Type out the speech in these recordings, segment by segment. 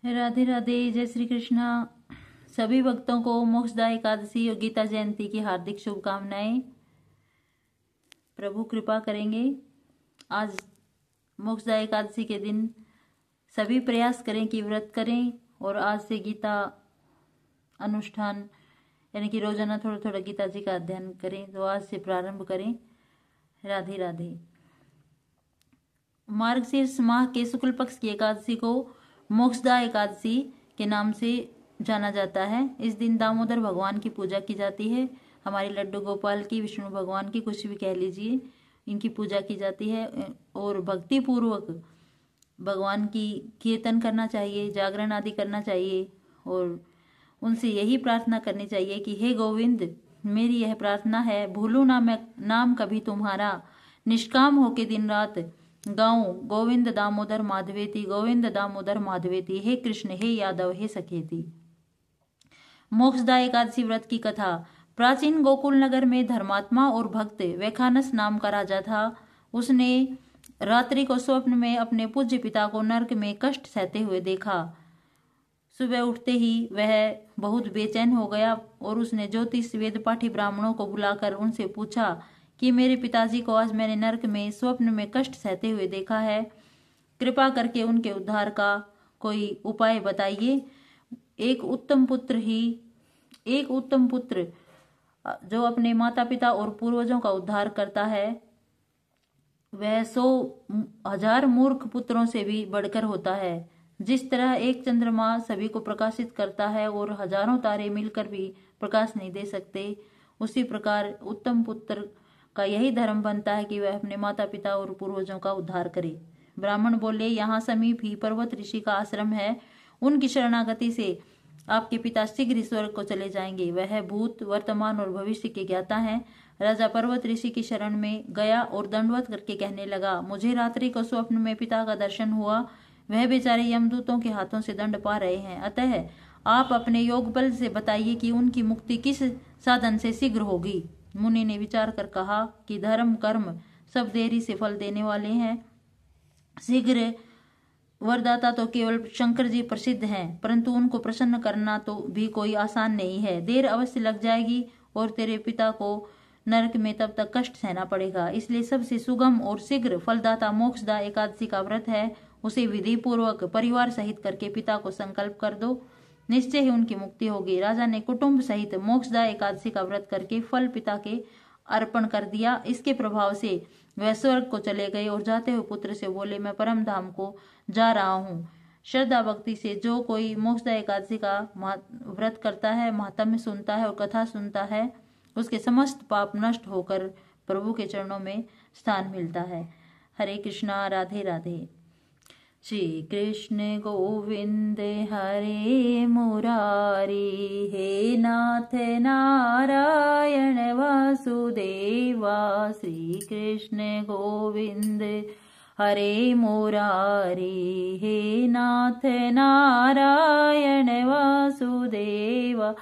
राधे राधे। जय श्री कृष्णा। सभी भक्तों को मोक्षदा एकादशी और गीता जयंती की हार्दिक शुभकामनाएं। प्रभु कृपा करेंगे। आज मोक्षदा एकादशी के दिन सभी प्रयास करें कि व्रत करें और आज से गीता अनुष्ठान यानी कि रोजाना थोड़ा थोड़ा गीता जी का अध्ययन करें। तो आज से प्रारंभ करें। राधे राधे। मार्गशीर्ष माह के शुक्ल पक्ष की एकादशी को मोक्षदा एकादशी के नाम से जाना जाता है। इस दिन दामोदर भगवान की पूजा की जाती है। हमारे लड्डू गोपाल की, विष्णु भगवान की, कुछ भी कह लीजिए, इनकी पूजा की जाती है और भक्ति पूर्वक भगवान की कीर्तन करना चाहिए, जागरण आदि करना चाहिए और उनसे यही प्रार्थना करनी चाहिए कि हे गोविंद, मेरी यह प्रार्थना है, भूलूं ना मैं नाम कभी तुम्हारा, निष्काम होके दिन रात गाऊं गोविंद दामोदर माधवेती, गोविंद दामोदर माधवेती, हे कृष्ण, हे यादव, हे सखेती। मोक्षदा एकादशी व्रत की कथा। प्राचीन गोकुल नगर में धर्मात्मा और भक्त वैखानस नाम का राजा था। उसने रात्रि को स्वप्न में अपने पूज्य पिता को नरक में कष्ट सहते हुए देखा। सुबह उठते ही वह बहुत बेचैन हो गया और उसने ज्योतिष वेद पाठी ब्राह्मणों को बुलाकर उनसे पूछा कि मेरे पिताजी को आज मैंने नरक में स्वप्न में कष्ट सहते हुए देखा है, कृपा करके उनके उद्धार का कोई उपाय बताइए। एक उत्तम पुत्र जो अपने माता पिता और पूर्वजों का उद्धार करता है, वह 100,000 मूर्ख पुत्रों से भी बढ़कर होता है। जिस तरह एक चंद्रमा सभी को प्रकाशित करता है और हजारों तारे मिलकर भी प्रकाश नहीं दे सकते, उसी प्रकार उत्तम पुत्र का यही धर्म बनता है कि वह अपने माता पिता और पूर्वजों का उद्धार करे। ब्राह्मण बोले, यहाँ समीप ही पर्वत ऋषि का आश्रम है, उनकी शरणागति से आपके पिता शीघ्र स्वर्ग को चले जाएंगे। वह भूत, वर्तमान और भविष्य के ज्ञाता हैं। राजा पर्वत ऋषि की शरण में गया और दंडवत करके कहने लगा, मुझे रात्रि को स्वप्न में पिता का दर्शन हुआ, वह बेचारे यमदूतों के हाथों से दंड पा रहे हैं। अतः आप अपने योग बल से बताइए कि उनकी मुक्ति किस साधन से शीघ्र होगी। मुनि ने विचार कर कहा कि धर्म कर्म सब देरी से फल देने वाले हैं। शीघ्र वरदाता तो केवल शंकर जी प्रसिद्ध हैं, परंतु उनको प्रसन्न करना तो भी कोई आसान नहीं है। देर अवश्य लग जाएगी और तेरे पिता को नरक में तब तक कष्ट सहना पड़ेगा। इसलिए सबसे सुगम और शीघ्र फलदाता मोक्षदा एकादशी का व्रत है। उसे विधि पूर्वक परिवार सहित करके पिता को संकल्प कर दो, निश्चय ही उनकी मुक्ति होगी। राजा ने कुटुंब सहित मोक्षदा एकादशी का व्रत करके फल पिता के अर्पण कर दिया। इसके प्रभाव से वह स्वर्ग को चले गए और जाते हुए पुत्र से बोले, मैं परम धाम को जा रहा हूँ। श्रद्धा भक्ति से जो कोई मोक्षदा एकादशी का व्रत करता है, महात्म्य सुनता है और कथा सुनता है, उसके समस्त पाप नष्ट होकर प्रभु के चरणों में स्थान मिलता है। हरे कृष्णा। राधे राधे। श्री कृष्ण गोविंद हरे मुरारी, हे नाथ नारायण वासुदेवा। श्री कृष्ण गोविंद हरे मुरारी, हे नाथ नारायण वासुदेवा।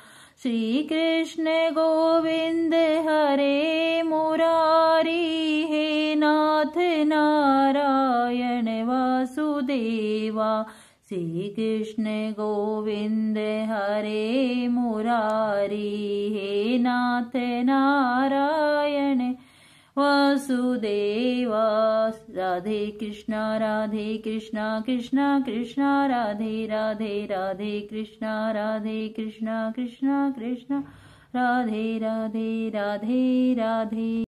श्री कृष्ण गोविंद हरे मुरारी, हे नाथ नारायण वासुदेवा। श्री कृष्ण गोविंद हरे मुरारी, हे नाथ नारायण वासुदेवा। राधे कृष्णा कृष्णा कृष्णा राधे राधे, राधे कृष्णा कृष्णा कृष्णा राधे राधे, राधे राधे।